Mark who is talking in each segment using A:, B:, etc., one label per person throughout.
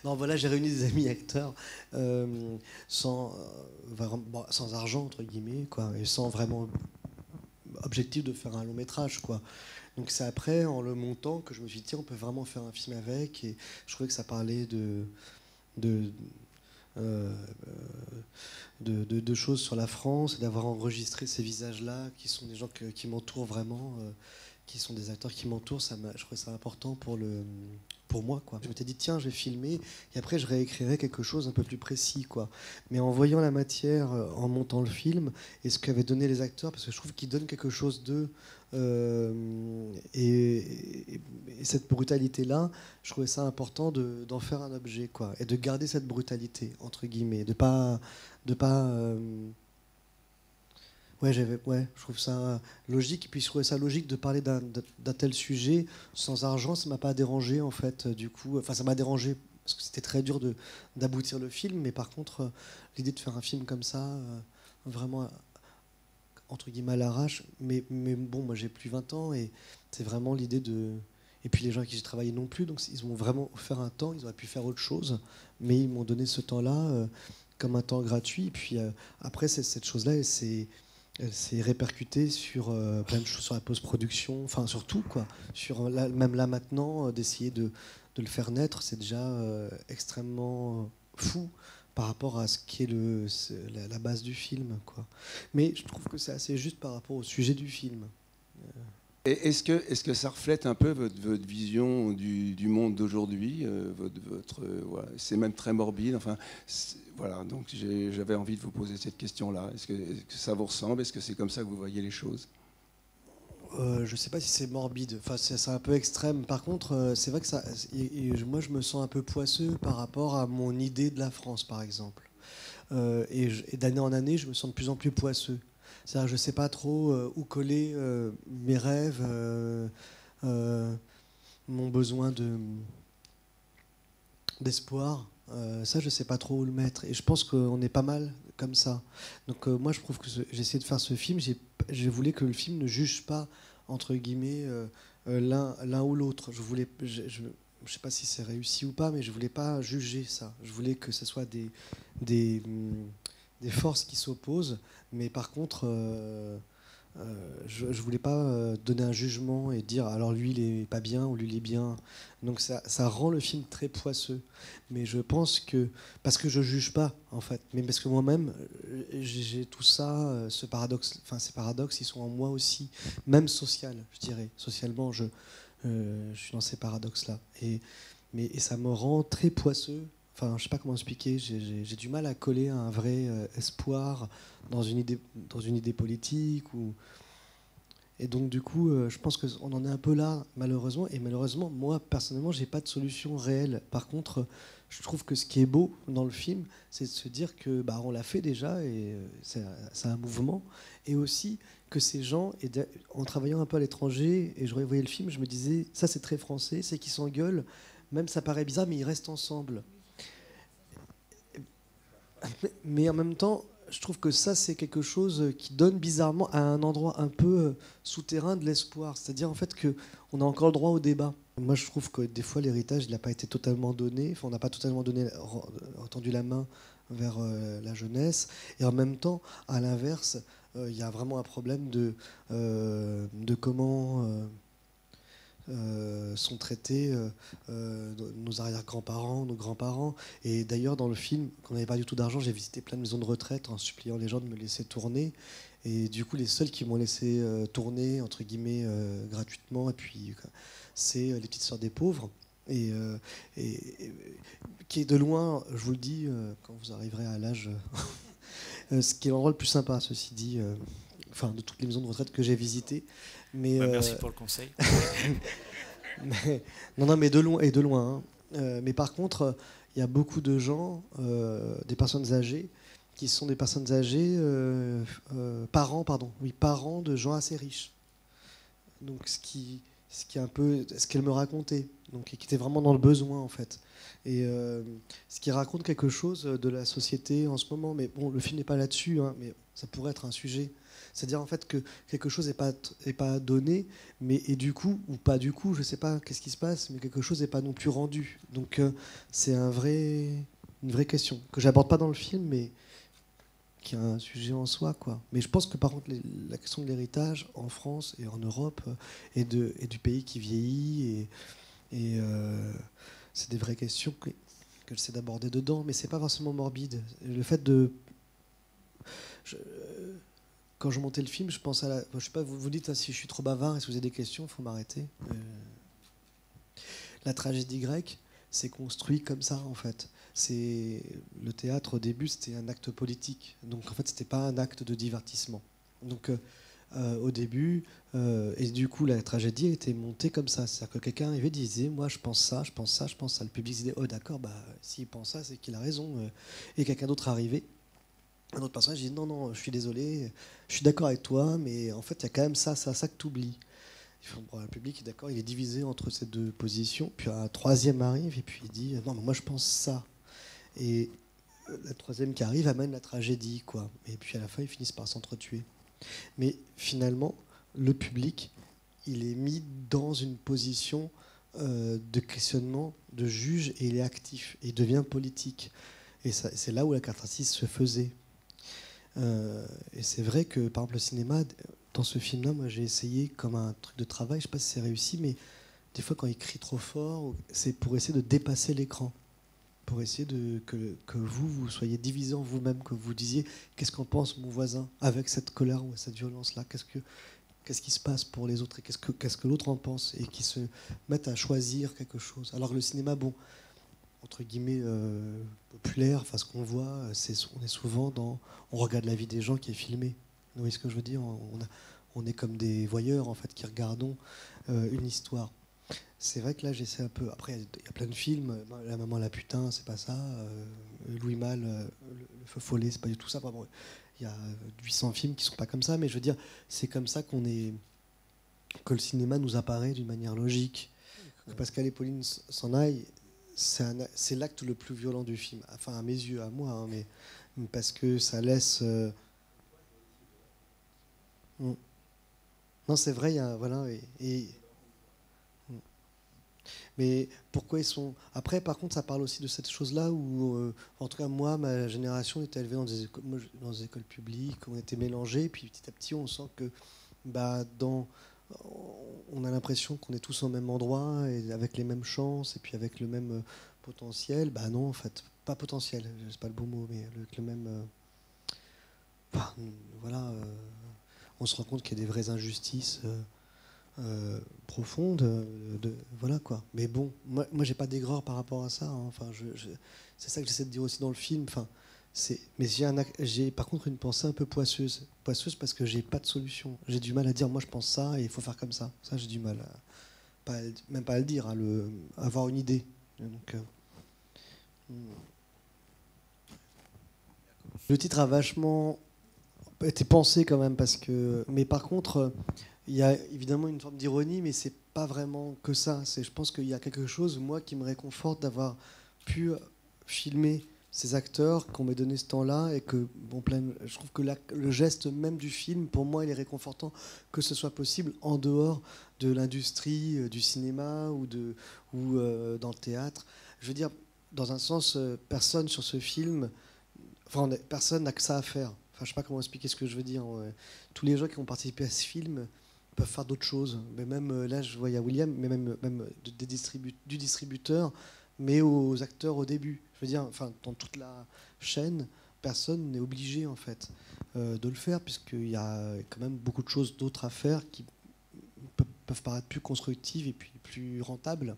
A: Non, voilà, j'ai réuni des amis acteurs sans, sans argent, entre guillemets, quoi, et sans vraiment objectif de faire un long métrage, quoi. Donc c'est après, en le montant, que je me suis dit, tiens, on peut vraiment faire un film avec, et je trouvais que ça parlait de, euh, de choses sur la France, et d'avoir enregistré ces visages-là, qui sont des gens qui m'entourent vraiment, qui sont des acteurs qui m'entourent, je trouvais ça important pour moi, quoi. Je m'étais dit, tiens, je vais filmer, et après je réécrirai quelque chose un peu plus précis, quoi. Mais en voyant la matière, en montant le film, et ce qu'avaient donné les acteurs, parce que je trouve qu'ils donnent quelque chose d'eux, et cette brutalité-là, je trouvais ça important d'en faire un objet, quoi, et de garder cette brutalité, entre guillemets, de pas ouais, je trouve ça logique. Et puis je trouvais ça logique de parler d'un tel sujet sans argent. Ça m'a pas dérangé en fait. Du coup, enfin ça m'a dérangé parce que c'était très dur d'aboutir le film. Mais par contre, l'idée de faire un film comme ça, vraiment entre guillemets à l'arrache. Mais bon, moi j'ai plus 20 ans et c'est vraiment l'idée de. Et puis les gens avec qui j'ai travaillé non plus, donc ils m'ont vraiment offert un temps. Ils auraient pu faire autre chose, mais ils m'ont donné ce temps-là comme un temps gratuit. Et puis après, cette chose-là, elle s'est répercutée sur plein de choses, sur la post-production, enfin sur tout, quoi. Sur même là maintenant, d'essayer de le faire naître, c'est déjà extrêmement fou par rapport à ce qui est la base du film, quoi. Mais je trouve que c'est assez juste par rapport au sujet du film.
B: Et est-ce que ça reflète un peu votre vision du monde d'aujourd'hui voilà, c'est même très morbide. Enfin, voilà. Donc j'avais envie de vous poser cette question-là. Est-ce que ça vous ressemble? Est-ce que c'est comme ça que vous voyez les choses?
A: Je sais pas si c'est morbide, enfin c'est un peu extrême. Par contre, c'est vrai que ça, moi je me sens un peu poisseux par rapport à mon idée de la France, par exemple. Et d'année en année, je me sens de plus en plus poisseux. C'est-à-dire que je sais pas trop où coller mes rêves, euh, mon besoin d'espoir. Ça, je sais pas trop où le mettre. Et je pense qu'on est pas mal comme ça. Donc moi, je trouve que j'ai essayé de faire ce film. Je voulais que le film ne juge pas, entre guillemets, l'un ou l'autre. Je sais pas si c'est réussi ou pas, mais je voulais pas juger ça. Je voulais que ce soit des, hum, des forces qui s'opposent. Mais par contre, je ne voulais pas donner un jugement et dire alors lui il est pas bien ou lui il est bien. Donc ça rend le film très poisseux. Mais je pense que, parce que je juge pas en fait, mais parce que moi-même j'ai tout ça, ce paradoxe, enfin ces paradoxes ils sont en moi aussi, même social, je dirais. Socialement je suis dans ces paradoxes-là. Et ça me rend très poisseux. Enfin, je sais pas comment expliquer. J'ai du mal à coller un vrai espoir dans une idée politique. Et donc, du coup, je pense qu'on en est un peu là, malheureusement. Et malheureusement, moi, personnellement, j'ai pas de solution réelle. Par contre, je trouve que ce qui est beau dans le film, c'est de se dire que bah, on l'a fait déjà et c'est un mouvement. Et aussi que ces gens, en travaillant un peu à l'étranger, et je revoyais le film, je me disais, ça c'est très français, c'est qu'ils s'engueulent. Même ça paraît bizarre, mais ils restent ensemble. Mais en même temps, je trouve que ça, c'est quelque chose qui donne bizarrement à un endroit un peu souterrain de l'espoir. C'est-à-dire en fait qu'on a encore le droit au débat. Moi, je trouve que des fois, l'héritage, il n'a pas été totalement donné. Enfin, on n'a pas totalement tendu la main vers la jeunesse. Et en même temps, à l'inverse, il y a vraiment un problème de comment sont traités nos arrière-grands-parents, nos grands-parents. Et d'ailleurs, dans le film, quand on n'avait pas du tout d'argent, j'ai visité plein de maisons de retraite en suppliant les gens de me laisser tourner. Et du coup, les seuls qui m'ont laissé tourner, entre guillemets, gratuitement, et puis c'est les petites sœurs des pauvres. Et, euh, et- qui est de loin, je vous le dis, quand vous arriverez à l'âge, ce qui est l'endroit le plus sympa, ceci dit, enfin, de toutes les maisons de retraite que j'ai visitées. Mais,
C: Bah, merci pour le conseil.
A: non, non, mais de loin et de loin, hein. Mais par contre, il y a beaucoup de gens, des personnes âgées, qui sont des personnes âgées, parents, pardon, oui, parents de gens assez riches. Donc ce qui est un peu ce qu'elle me racontait, donc qui était vraiment dans le besoin en fait. Et ce qui raconte quelque chose de la société en ce moment. Mais bon, le film n'est pas là-dessus, hein, mais ça pourrait être un sujet. C'est-à-dire en fait que quelque chose est pas donné, mais et du coup, ou pas du coup, je sais pas qu'est-ce qui se passe, mais quelque chose n'est pas non plus rendu. Donc c'est une vraie question que j'aborde pas dans le film, mais qui est un sujet en soi, quoi. Mais je pense que par contre, la question de l'héritage en France et en Europe et du pays qui vieillit, c'est des vraies questions que j'essaie d'aborder dedans, mais c'est pas forcément morbide. Le fait de... quand je montais le film, je pense à la... Je sais pas, vous dites si je suis trop bavard et si vous avez des questions, il faut m'arrêter. La tragédie grecque, c'est construit comme ça, en fait. Le théâtre, au début, c'était un acte politique. Donc, en fait, c'était pas un acte de divertissement. Donc, au début, et du coup, la tragédie a été montée comme ça. C'est-à-dire que quelqu'un arrivait et disait, moi, je pense ça, je pense ça, je pense ça. Le public disait, oh, d'accord, bah, s'il pense ça, c'est qu'il a raison. Et quelqu'un d'autre arrivait. Un autre personnage dit, non, non, je suis désolé, je suis d'accord avec toi, mais en fait, il y a quand même ça que tu oublies. Bon, le public est d'accord, il est divisé entre ces deux positions. Puis un troisième arrive et puis il dit non, mais moi je pense ça. Et la troisième qui arrive amène la tragédie, quoi. Et puis à la fin, ils finissent par s'entretuer. Mais finalement, le public, il est mis dans une position de questionnement, de juge, et il est actif, et il devient politique. Et c'est là où la catharsis se faisait. Et c'est vrai que, par exemple, le cinéma, dans ce film-là, moi j'ai essayé comme un truc de travail, je ne sais pas si c'est réussi, mais des fois quand il crie trop fort, c'est pour essayer de dépasser l'écran, pour essayer que vous soyez divisé en vous-même, que vous disiez qu'est-ce qu'en pense mon voisin avec cette colère ou cette violence-là, qu'est-ce qui se passe pour les autres et qu'est-ce que l'autre en pense, et qui se mettent à choisir quelque chose. Alors que le cinéma, bon, entre guillemets populaire, enfin ce qu'on voit, on est souvent on regarde la vie des gens qui est filmée. Vous voyez ce que je veux dire? On est comme des voyeurs en fait qui regardons une histoire. C'est vrai que là j'essaie un peu. Après il y a plein de films. La maman la putain, c'est pas ça. Louis Malle, le feu follet, c'est pas du tout ça. Bon, il y a 800 films qui sont pas comme ça, mais je veux dire c'est comme ça que le cinéma nous apparaît d'une manière logique. Que Pascal et Pauline s'en aillent. C'est l'acte le plus violent du film, enfin à mes yeux, à moi, hein, mais parce que ça laisse. Non, c'est vrai, il y a, voilà, mais pourquoi ils sont. Après, par contre, ça parle aussi de cette chose-là où, en tout cas, moi, ma génération était élevée dans des écoles publiques, on était mélangés, puis petit à petit, on sent que, bah, on a l'impression qu'on est tous au même endroit et avec les mêmes chances et puis avec le même potentiel. Bah non, en fait, pas potentiel, c'est pas le bon mot, mais avec le même. Enfin, voilà, on se rend compte qu'il y a des vraies injustices. Profonde, voilà quoi. Mais bon, moi j'ai pas d'aigreur par rapport à ça, hein. Enfin, c'est ça que j'essaie de dire aussi dans le film. Enfin, mais j'ai par contre une pensée un peu poisseuse parce que j'ai pas de solution. J'ai du mal à dire moi je pense ça et il faut faire comme ça. Ça j'ai du mal, même pas à le dire, à avoir une idée. Donc, le titre a vachement été pensé quand même mais par contre. Il y a évidemment une forme d'ironie, mais c'est pas vraiment que ça. Je pense qu'il y a quelque chose, moi, qui me réconforte d'avoir pu filmer ces acteurs, qu'on m'ait donné ce temps-là, et que, bon, je trouve que le geste même du film, pour moi, il est réconfortant que ce soit possible en dehors de l'industrie du cinéma ou dans le théâtre. Je veux dire, dans un sens, personne sur ce film, enfin, personne n'a que ça à faire. Enfin, je sais pas comment expliquer ce que je veux dire. Tous les gens qui ont participé à ce film peuvent faire d'autres choses. Mais même là, je vois, il y a William, mais même du distributeur, mais aux acteurs au début. Je veux dire, enfin, dans toute la chaîne, personne n'est obligé en fait de le faire, puisqu'il y a quand même beaucoup de choses d'autres à faire qui peuvent paraître plus constructives et puis plus rentables.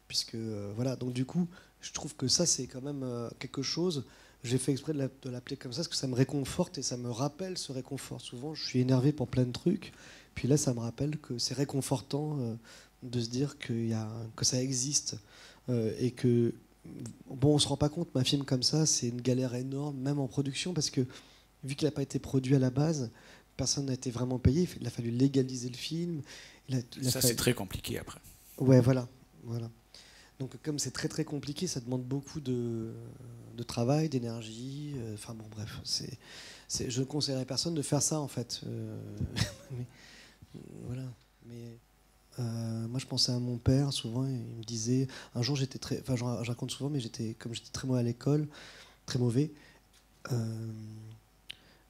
A: Puisque voilà, donc du coup, je trouve que ça, c'est quand même quelque chose. J'ai fait exprès de l'appeler comme ça, parce que ça me réconforte et ça me rappelle ce réconfort. Souvent, je suis énervé pour plein de trucs. Puis là, ça me rappelle que c'est réconfortant de se dire que ça existe. Et que, bon, on ne se rend pas compte, mais un film comme ça, c'est une galère énorme, même en production, parce que vu qu'il n'a pas été produit à la base, personne n'a été vraiment payé. Il a fallu légaliser le film.
C: C'est très compliqué après.
A: Ouais, voilà. Donc comme c'est très très compliqué, ça demande beaucoup de travail, d'énergie. Enfin bon, bref, je ne conseillerais à personne de faire ça, en fait. Mais, voilà. Mais moi, je pensais à mon père, souvent, il me disait... Un jour, j'étais très... Enfin, je raconte souvent, mais comme j'étais très mauvais à l'école, très mauvais,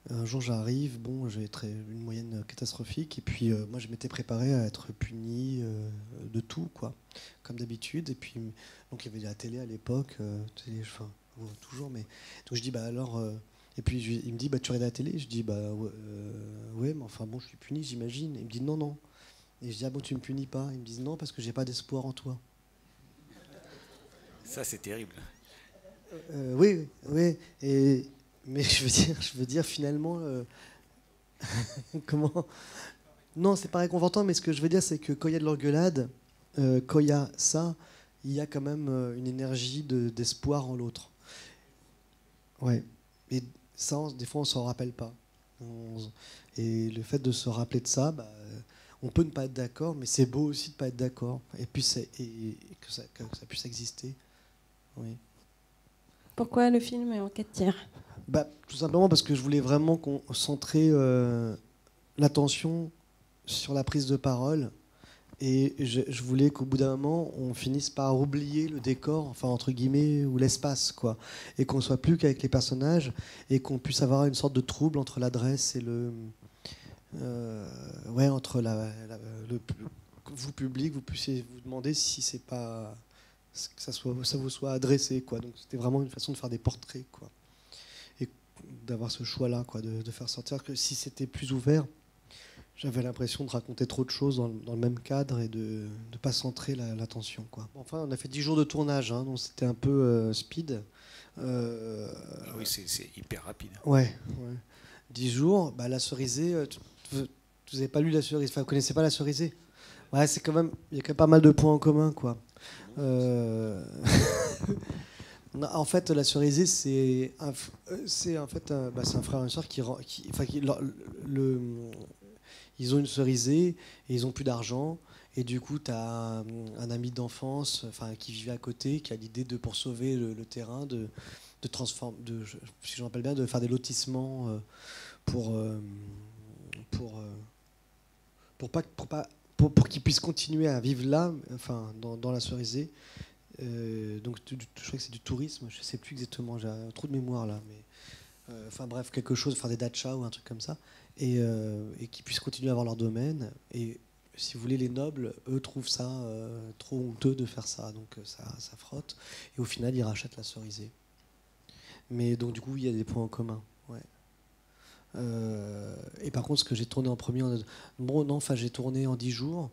A: un jour, j'arrive, bon, j'ai une moyenne catastrophique, et puis moi, je m'étais préparé à être puni de tout, quoi, comme d'habitude. Et puis, donc, il y avait la télé à l'époque, enfin, toujours, mais... Donc, je dis, bah alors... Et puis il me dit, bah, tu regardes la télé? Je dis, bah ouais, mais enfin bon, je suis puni, j'imagine. Il me dit, non, non. Et je dis, ah bon, tu me punis pas? Ils me disent, non, parce que j'ai pas d'espoir en toi.
C: Ça, c'est terrible.
A: Oui, oui. Mais je veux dire finalement, comment? Non, c'est pas réconfortant, mais ce que je veux dire, c'est que quand il y a de l'engueulade, quand il y a ça, il y a quand même une énergie d'espoir en l'autre. Ouais. Et ça, des fois, on s'en rappelle pas. Et le fait de se rappeler de ça, bah, on peut ne pas être d'accord, mais c'est beau aussi de ne pas être d'accord. Et puis que ça puisse exister. Oui.
D: Pourquoi le film est en 4 tiers?
A: Bah, tout simplement parce que je voulais vraiment concentrer l'attention sur la prise de parole. Et je voulais qu'au bout d'un moment, on finisse par oublier le décor, enfin entre guillemets, ou l'espace, quoi. Et qu'on ne soit plus qu'avec les personnages, et qu'on puisse avoir une sorte de trouble entre l'adresse et ouais, entre vous, public, vous puissiez vous demander si c'est pas... que ça vous soit adressé, quoi. Donc c'était vraiment une façon de faire des portraits, quoi. Et d'avoir ce choix-là, quoi, de faire sortir que si c'était plus ouvert, j'avais l'impression de raconter trop de choses dans le même cadre et de ne pas centrer l'attention, quoi. Enfin, on a fait 10 jours de tournage, hein, donc c'était un peu speed.
C: Oui, c'est hyper rapide.
A: Ouais, ouais. 10 jours, bah, La Cerisée, vous n'avez pas lu La Cerisée, enfin, vous ne connaissez pas La Cerisée? Ouais, c'est quand même, il y a quand même pas mal de points en commun, quoi. En fait, La Cerisée, c'est en fait c'est un frère et une soeur ils ont une cerisée et ils ont plus d'argent. Et du coup, tu as un ami d'enfance, enfin, qui vivait à côté, qui a l'idée de, pour sauver le terrain, de transformer, si je me rappelle bien, de faire des lotissements pour qu'ils puissent continuer à vivre là, enfin, dans la cerisée. Donc, je crois que c'est du tourisme, je sais plus exactement, j'ai un trou de mémoire là, mais enfin bref, quelque chose, faire des dachas ou un truc comme ça, et qu'ils puissent continuer à avoir leur domaine. Et si vous voulez, les nobles, eux, trouvent ça trop honteux de faire ça, donc ça frotte. Et au final, ils rachètent la cerisée. Mais donc, du coup, il y a des points en commun. Ouais. Et par contre, ce que j'ai tourné en premier, j'ai tourné en 10 jours.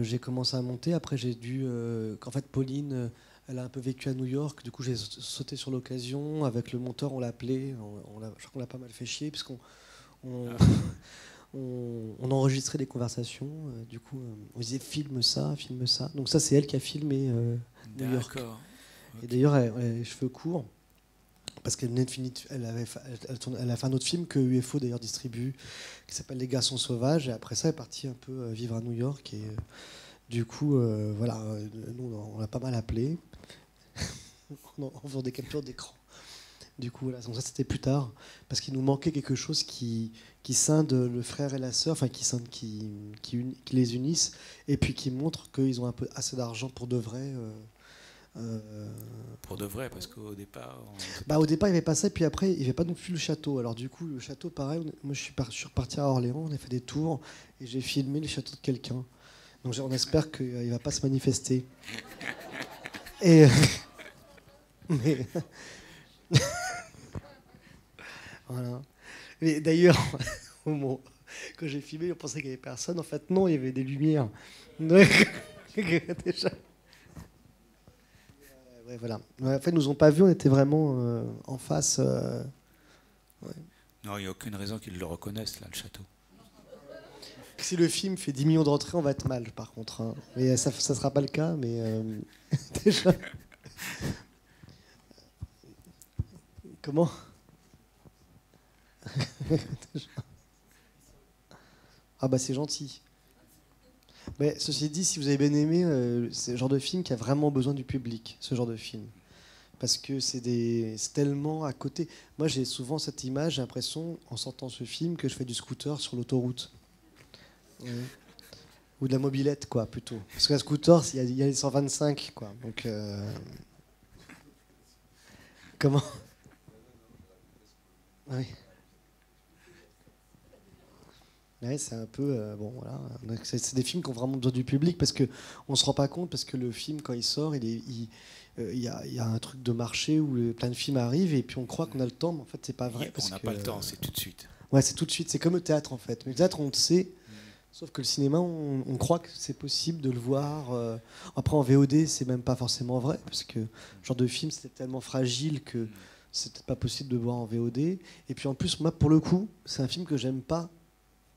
A: J'ai commencé à monter. Après, j'ai dû. En fait, Pauline, elle a un peu vécu à New York. Du coup, j'ai sauté sur l'occasion. Avec le monteur, on l'a appelé. Je crois qu'on l'a pas mal fait chier, puisqu'on on enregistrait des conversations. Du coup, on disait filme ça, filme ça. Donc, ça, c'est elle qui a filmé New York. Okay. Et d'ailleurs, elle a les cheveux courts. Parce qu'elle a fait un autre film que UFO d'ailleurs distribue, qui s'appelle Les Garçons Sauvages. Et après ça, elle est partie un peu vivre à New York. Et du coup, voilà, nous, on l'a pas mal appelé en faisant des captures d'écran. Du coup, voilà, donc ça, c'était plus tard, parce qu'il nous manquait quelque chose qui scinde le frère et la sœur, enfin, qui les unissent, et puis qui montre qu'ils ont un peu assez d'argent pour de vrai.
C: Pour de vrai, parce qu'au départ...
A: Au départ, il n'y avait pas ça, et puis après, il n'y avait pas non plus le château. Alors du coup, le château, pareil, moi je suis reparti à Orléans, on a fait des tours, et j'ai filmé le château de quelqu'un. Donc on espère qu'il ne va pas se manifester. Et... mais... voilà. Mais d'ailleurs, quand j'ai filmé, on pensait qu'il n'y avait personne. En fait, non, il y avait des lumières. Déjà... Ouais, voilà. En fait, ils nous ont pas vus, on était vraiment en face. Ouais.
C: Non, il n'y a aucune raison qu'ils le reconnaissent, là, le château.
A: Si le film fait 10 millions d'entrées, on va être mal, par contre. Hein. Mais ça ne sera pas le cas, mais déjà... Comment? Ah bah c'est gentil. Mais ceci dit, si vous avez bien aimé, c'est le genre de film qui a vraiment besoin du public, ce genre de film. parce que c'est tellement à côté. Moi, j'ai souvent cette image, j'ai l'impression, en sortant ce film, que je fais du scooter sur l'autoroute. Ouais. Ou de la mobilette, quoi, plutôt. Parce qu'un scooter, il y a les 125, quoi. Donc, comment? Oui. Ouais, c'est un peu bon, voilà. Donc, c'est des films qui ont vraiment besoin du public parce que on se rend pas compte, parce que le film, quand il sort, il y a un truc de marché où plein de films arrivent et puis on croit qu'on a le temps, mais en fait c'est pas vrai.
C: On n'a pas le temps, c'est tout de suite.
A: Ouais, c'est tout de suite. C'est comme le théâtre en fait. Mais le théâtre, on le sait. Sauf que le cinéma, on croit que c'est possible de le voir. Après, en VOD, c'est même pas forcément vrai, parce que ce genre de film, c'était tellement fragile que c'était pas possible de le voir en VOD. Et puis en plus, moi, pour le coup, c'est un film que j'aime pas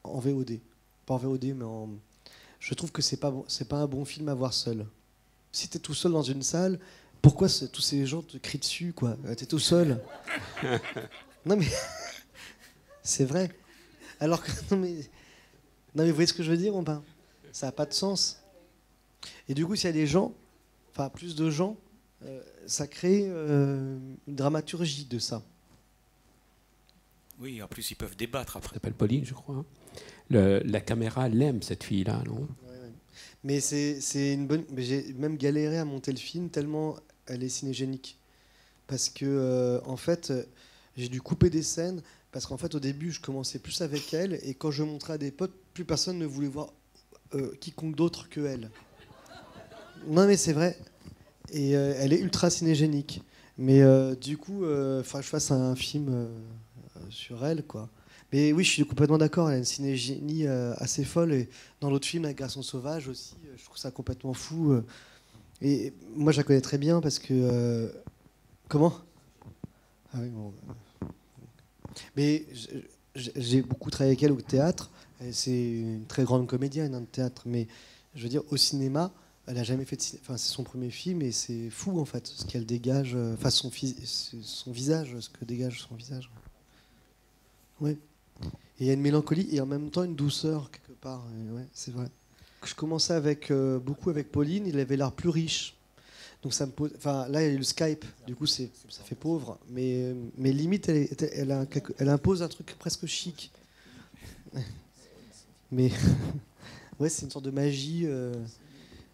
A: en VOD. Pas en VOD, mais en... Je trouve que c'est pas un bon film à voir seul. Si t'es tout seul dans une salle, pourquoi tous ces gens te crient dessus, quoi? T'es tout seul. Non mais... c'est vrai. Alors que... Non mais vous voyez ce que je veux dire ou pas? Ça n'a pas de sens. Et du coup, s'il y a des gens, enfin plus de gens, ça crée une dramaturgie de ça.
C: Oui, en plus ils peuvent débattre après.
E: Elle s'appelle Pauline, je crois. La caméra l'aime, cette fille-là, non?
A: Ouais. Mais c'est une bonne... Mais j'ai même galéré à monter le film tellement elle est cinégénique. Parce que, en fait, j'ai dû couper des scènes. Parce qu'en fait, au début, je commençais plus avec elle. Et quand je montrais à des potes, plus personne ne voulait voir quiconque d'autre que elle. Non, mais c'est vrai. Et elle est ultra cinégénique. Mais du coup, il faudrait que je fasse un film sur elle, quoi. Mais oui, je suis complètement d'accord. Elle a une cinégénie assez folle. Et dans l'autre film, avec Garçon sauvage aussi, je trouve ça complètement fou. Et moi, je la connais très bien parce que... Comment? Ah oui, bon... Mais j'ai beaucoup travaillé avec elle au théâtre. C'est une très grande comédienne de théâtre. Mais je veux dire, au cinéma, elle n'a jamais fait de cinéma. Enfin, c'est son premier film et c'est fou, en fait, ce qu'elle dégage. Enfin, son visage, ce que dégage son visage. Ouais. Et il y a une mélancolie et en même temps une douceur, quelque part. Et ouais, c'est vrai. Je commençais beaucoup avec Pauline. Il avait l'air plus riche. Donc ça me pose, enfin là il y a eu le Skype, du coup ça fait pauvre, mais limite elle impose un truc presque chic. Mais ouais, c'est une sorte de magie,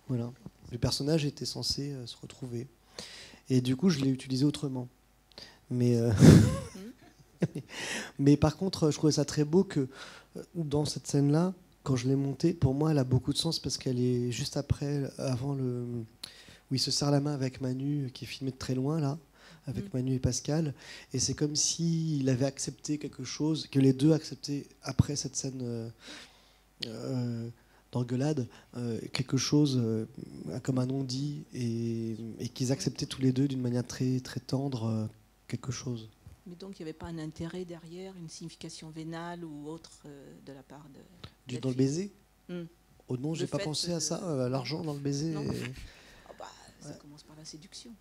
A: voilà. Le personnage était censé se retrouver, et du coup je l'ai utilisé autrement. Mais mais par contre je trouvais ça très beau que dans cette scène-là, quand je l'ai montée, pour moi elle a beaucoup de sens parce qu'elle est juste avant où il se serre la main avec Manu, qui est filmé de très loin, là, avec Manu et Pascal. Et c'est comme s'il avait accepté quelque chose, que les deux acceptaient, après cette scène d'engueulade, quelque chose comme un non-dit, et qu'ils acceptaient tous les deux d'une manière très, très tendre quelque chose.
F: Mais donc il n'y avait pas un intérêt derrière, une signification vénale ou autre de la part de...
A: Dans le baiser Oh non, j'ai pas pensé à ça, l'argent dans le baiser.
F: Ça commence par la séduction.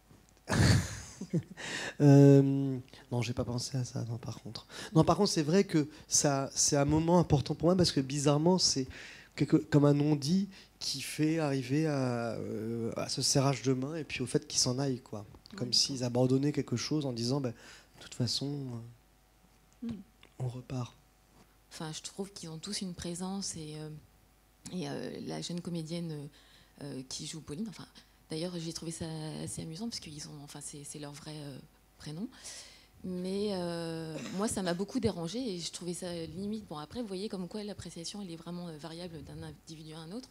A: Non, j'ai pas pensé à ça. Non, par contre, c'est vrai que ça, c'est un moment important pour moi parce que bizarrement, c'est comme un non-dit qui fait arriver à ce serrage de main et puis au fait qu'ils s'en aillent, quoi. Comme s'ils abandonnaient quelque chose en disant, de toute façon, on repart.
G: Enfin, je trouve qu'ils ont tous une présence et la jeune comédienne qui joue Pauline. Enfin. D'ailleurs, j'ai trouvé ça assez amusant parce qu'ils ont, enfin, c'est leur vrai prénom. Mais moi, ça m'a beaucoup dérangée et je trouvais ça limite. Bon, après, vous voyez comme quoi l'appréciation, elle est vraiment variable d'un individu à un autre.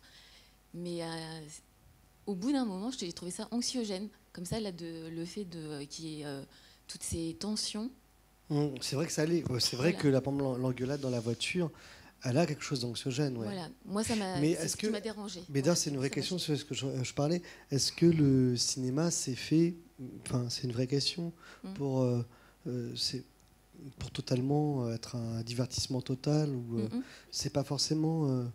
G: Mais au bout d'un moment, j'ai trouvé ça anxiogène. Comme ça, le fait qu'il y ait toutes ces tensions.
A: C'est vrai que ça allait. C'est vrai que l'engueulade dans la voiture, elle a quelque chose d'anxiogène. Ouais.
G: Voilà, moi ça m'a dérangé.
A: Mais d'ailleurs, c'est une vraie question sur ce que je parlais. Est-ce que le cinéma s'est fait, enfin c'est une vraie question, pour totalement être un divertissement total ou c'est pas forcément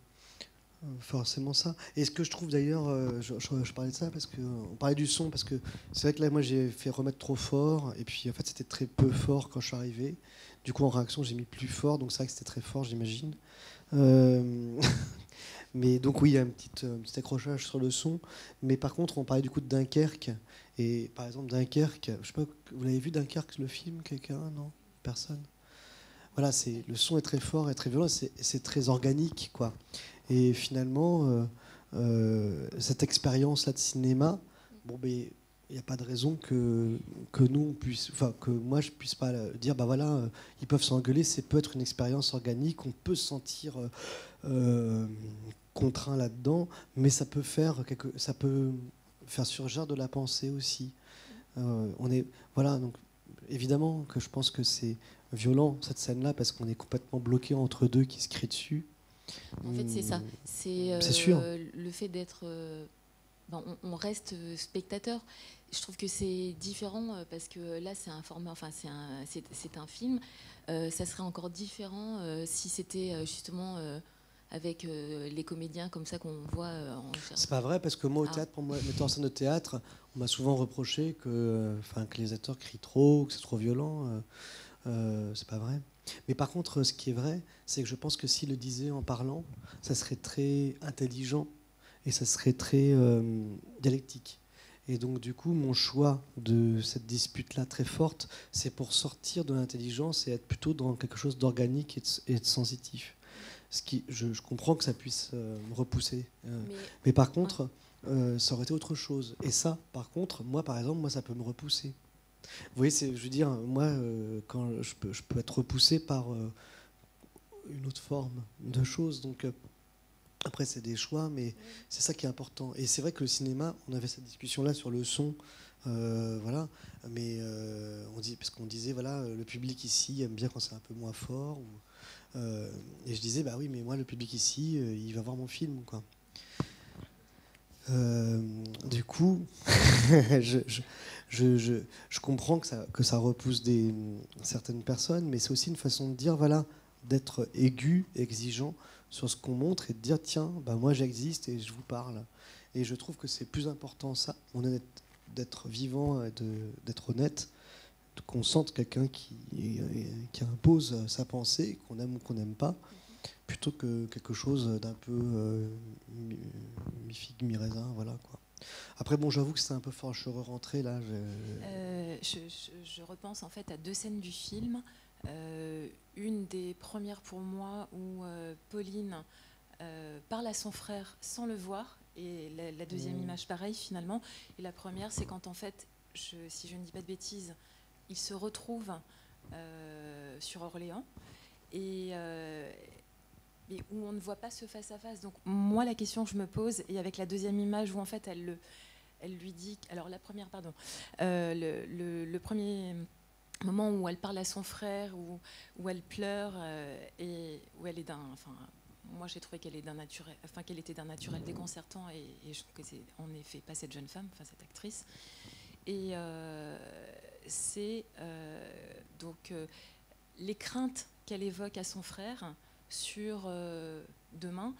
A: ça. Et ce que je trouve d'ailleurs, je parlais de ça parce qu'on parlait du son, parce que c'est vrai que là moi j'ai fait remettre trop fort et puis en fait c'était très peu fort quand je suis arrivé. Du coup en réaction j'ai mis plus fort, donc c'est vrai que c'était très fort, j'imagine. Mais donc oui, il y a un petit accrochage sur le son. Mais par contre, on parlait du coup de Dunkerque. Et par exemple, Dunkerque, je sais pas, vous l'avez vu Dunkerque, le film, quelqu'un? Non? Personne? Voilà, le son est très fort et très violent, c'est très organique, quoi. Et finalement, cette expérience-là de cinéma, bon, ben, il n'y a pas de raison que nous que moi je puisse pas dire, bah voilà, ils peuvent s'engueuler, c'est peut être une expérience organique, on peut se sentir contraint là-dedans, mais ça peut faire surgir de la pensée aussi. Voilà, donc évidemment que je pense que c'est violent cette scène-là parce qu'on est complètement bloqué entre deux qui se crient dessus.
G: En fait, c'est ça. C'est
A: sûr.
G: Le fait d'être. On reste spectateur. Je trouve que c'est différent parce que là, c'est un format. Enfin, c'est un film. Ça serait encore différent si c'était justement avec les comédiens comme ça qu'on voit en.
A: C'est pas vrai parce que moi au théâtre, pour moi, metteur en scène de théâtre, on m'a souvent reproché que les acteurs crient trop, que c'est trop violent. C'est pas vrai. Mais par contre, ce qui est vrai, c'est que je pense que s'il le disait en parlant, ça serait très intelligent et ça serait très dialectique. Et donc, du coup, mon choix de cette dispute-là très forte, c'est pour sortir de l'intelligence et être plutôt dans quelque chose d'organique et de sensitif. Je comprends que ça puisse me repousser. Mais par contre, ça aurait été autre chose. Et ça, par contre, moi, par exemple, ça peut me repousser. Vous voyez, je veux dire, moi, quand je peux être repoussé par une autre forme de choses. Donc, après, c'est des choix, mais c'est ça qui est important. Et c'est vrai que le cinéma, on avait cette discussion-là sur le son, voilà. Mais parce qu'on disait, voilà, le public ici aime bien quand c'est un peu moins fort. Et je disais, bah oui, mais moi, le public ici, il va voir mon film, quoi. Du coup, je comprends que ça repousse certaines personnes, mais c'est aussi une façon de dire, voilà, d'être aigu, exigeant sur ce qu'on montre et de dire, tiens, bah moi j'existe et je vous parle. Et je trouve que c'est plus important ça, d'être vivant, d'être honnête, qu'on sente quelqu'un qui impose sa pensée, qu'on aime ou qu'on n'aime pas, plutôt que quelque chose d'un peu mi-figue, mi-raisin, voilà, quoi. Après, bon, j'avoue que c'était un peu fort, je suis rentré là.
G: Je repense en fait à deux scènes du film. Une des premières pour moi où Pauline parle à son frère sans le voir, et la deuxième image pareil finalement. Et la première, c'est quand en fait, si je ne dis pas de bêtises, ils se retrouvent sur Orléans et où on ne voit pas ce face-à-face. Donc moi, la question que je me pose, et avec la deuxième image où en fait elle lui dit... Alors la première, pardon. Le premier moment où elle parle à son frère, où elle pleure, et où elle est d'un... Enfin, moi, j'ai trouvé qu'elle était d'un naturel déconcertant, et je trouve que c'est en effet pas cette jeune femme, enfin cette actrice. Et c'est donc les craintes qu'elle évoque à son frère sur demain.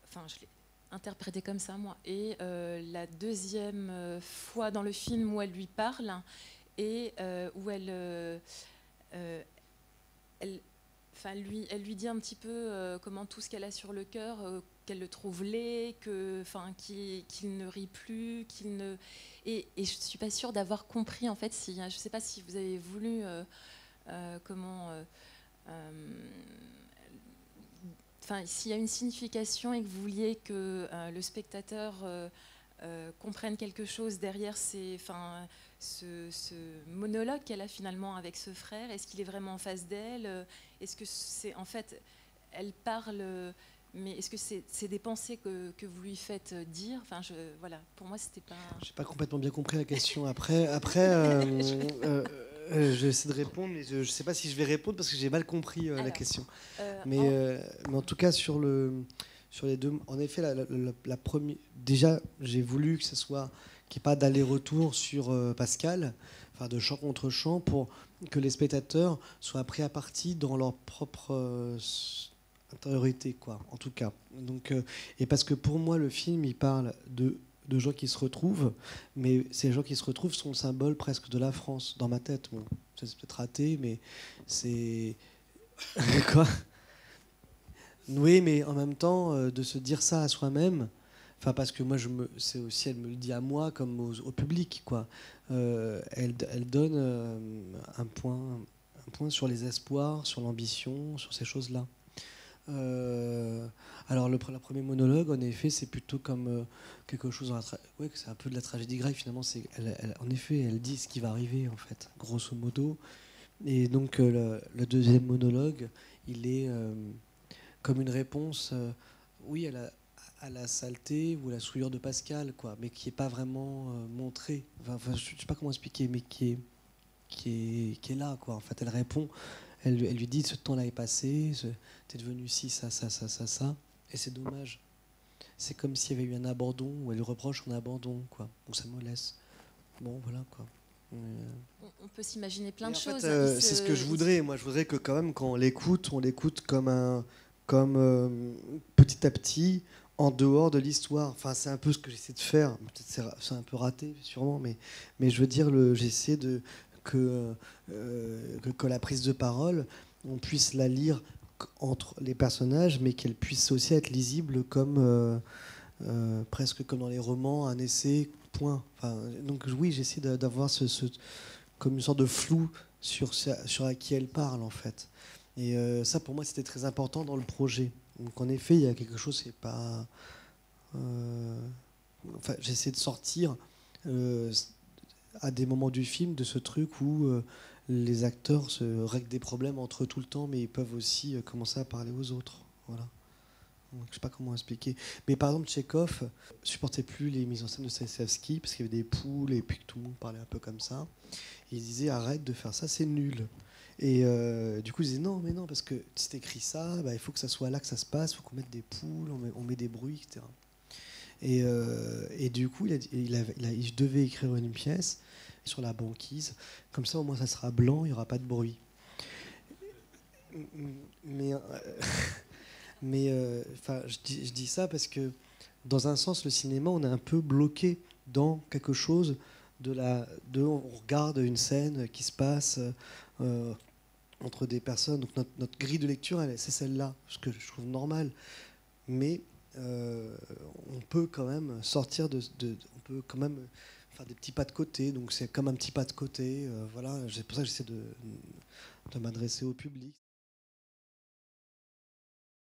G: Enfin, je l'ai interprété comme ça, moi. Et la deuxième fois dans le film où elle lui parle et où elle lui dit un petit peu comment tout ce qu'elle a sur le cœur, qu'elle le trouve laid, qu'il ne rit plus, qu'il ne... Et je ne suis pas sûre d'avoir compris, en fait, je ne sais pas si vous avez voulu s'il y a une signification et que vous vouliez que le spectateur comprenne quelque chose derrière ce monologue qu'elle a finalement avec ce frère. Est-ce qu'il est vraiment en face d'elle? Est-ce que c'est en fait, elle parle, mais est-ce que c'est des pensées que vous lui faites dire? Enfin, voilà, pour moi, c'était pas.
A: J'ai pas complètement bien compris la question. Après, je vais essayer de répondre, mais je sais pas si je vais répondre parce que j'ai mal compris la question. Mais en tout cas, sur les deux, en effet, la première, déjà, j'ai voulu que ce soit qu'il n'y ait pas d'aller-retour sur Pascal, enfin de champ contre champ, pour que les spectateurs soient pris à partie dans leur propre intériorité, quoi, en tout cas. Donc, et parce que pour moi, le film, il parle de gens qui se retrouvent, mais ces gens qui se retrouvent sont le symbole presque de la France, dans ma tête. Bon, ça c'est peut-être raté, mais c'est... Quoi ? Oui, mais en même temps, de se dire ça à soi-même, enfin parce que moi, c'est aussi, elle me le dit à moi comme au public, quoi. Elle donne un point sur les espoirs, sur l'ambition, sur ces choses-là. Alors le premier monologue, en effet, c'est plutôt comme quelque chose ouais, c'est un peu de la tragédie grecque finalement. En effet, elle dit ce qui va arriver en fait, grosso modo. Et donc le deuxième monologue, il est comme une réponse, oui, à la saleté ou à la souillure de Pascal, quoi, mais qui est pas vraiment montrée. Enfin, je sais pas comment expliquer, mais qui est là, quoi. En fait, elle répond. Elle lui dit ce temps-là est passé, t'es devenu ci, ça, ça, ça, ça, ça, et c'est dommage. C'est comme s'il y avait eu un abandon, ou elle lui reproche un abandon, quoi. Ou ça me laisse. Bon, voilà, quoi.
G: On peut s'imaginer plein de
A: en
G: choses.
A: fait, c'est ce que je voudrais. Moi, je voudrais que quand même, quand on l'écoute comme petit à petit, en dehors de l'histoire. Enfin, c'est un peu ce que j'essaie de faire. Peut-être c'est un peu raté, sûrement, mais je veux dire, j'essaie que la prise de parole, on puisse la lire entre les personnages, mais qu'elle puisse aussi être lisible comme presque comme dans les romans, un essai, point. Enfin, donc oui, j'essaie d'avoir comme une sorte de flou sur à qui elle parle, en fait. Et ça, pour moi, c'était très important dans le projet. Donc en effet, il y a quelque chose, c'est pas... Enfin, j'essaie de sortir à des moments du film de ce truc où les acteurs se règlent des problèmes entre eux tout le temps, mais ils peuvent aussi commencer à parler aux autres. Voilà. Donc, je sais pas comment expliquer. Mais par exemple, Tchekhov supportait plus les mises en scène de Stanislavski parce qu'il y avait des poules et puis que tout le monde parlait un peu comme ça. Et il disait arrête de faire ça, c'est nul. Et du coup, il disait non, mais non, parce que si t'écris ça, bah, il faut que ça soit là que ça se passe, il faut qu'on mette des poules, on met des bruits, etc. Et du coup, il devait écrire une pièce sur la banquise. Comme ça, au moins, ça sera blanc, il n'y aura pas de bruit. Mais je dis ça parce que, dans un sens, le cinéma, on est un peu bloqué dans quelque chose on regarde une scène qui se passe entre des personnes. Donc notre grille de lecture, c'est celle-là, ce que je trouve normal. Mais on peut quand même sortir on peut quand même faire des petits pas de côté. Donc c'est comme un petit pas de côté. Voilà, c'est pour ça que j'essaie de m'adresser au public.